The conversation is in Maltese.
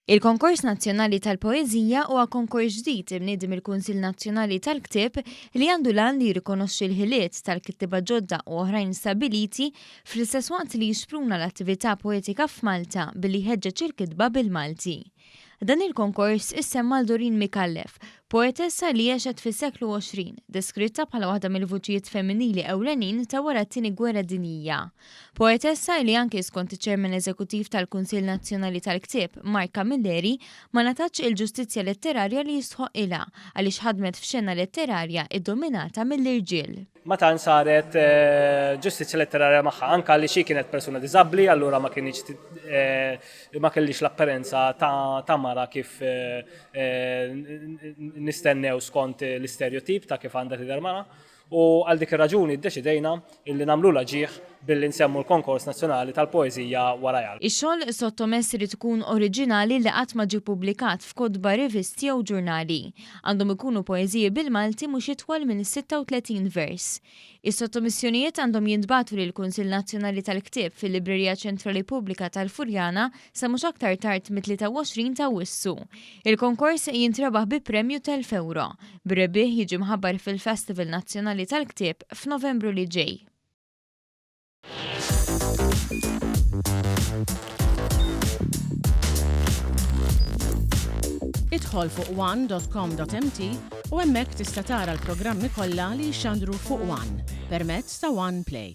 Il-Konkors Nazzjonali tal-Poeżija huwa konkors ġdid imniedi mill-Kunsill Nazzjonali tal-Ktieb li għandu l-għan li jirrikonoxxi l-ħiliet tal-kittieba ġodda u oħrajn stabbiliti fl-istess waqt li jixpruna l-attività poetika f'Malta billi jħeġġeġ il-kitba bil-Malti. Dan il-konkors issemma Doreen Micallef, poetessa li għexet fis-seklu 20, deskritta bħala waħda mill-vuċijiet femminili ewlenin ta' wara t-Tieni Gwerra Dinjija. Poetessa li anke skont iċ-Chairman Eżekuttiv tal-Kunsill Nazzjonali tal-Ktieb, ma natax il-ġustizzja letterarja li jistħoq ilha għaliex ħadmet f'xena letterarja iddominata mill-irġiel. Meta saret ġustizzja letterarja magħha anke li xi kienet persuna diżabbli, allura ma kellix l-apparenza ta' mara kif nistennew skont l-istereotip ta' kif għandha tidher mara. U għal dik ir-raġuni ddeċidejna illi nagħmluha ġieħ billi nsemmu l-Konkors Nazzjonali tal-Poeżija wara għal. Ix-xogħol sottomess irid ikun oriġinali li qatt ma ġie pubblikat f'kotba rivisti jew ġurnali. Għandhom ikunu poeżiji bil-Malti mhux itwal minn 36 vers. Is-sottomissjonijiet għandhom jintbagħtu lill-Kunsill Nazzjonali tal-Ktieb fil-Librerija Ċentrali Pubblika tal-Furjana sa mhux aktar tard mit-23 ta' Awwissu. Il-konkors jintrebaħ bi premju €1000. Bir-rebbieħ jiġi mħabbar fil-Festival Nazzjonali tal-Ktieb f'Novembru li ġej. Idħol fuq one.com.mt u hemmhekk tista' tara l-programmi kollha li jxandru fuq One permezz ta' One Play.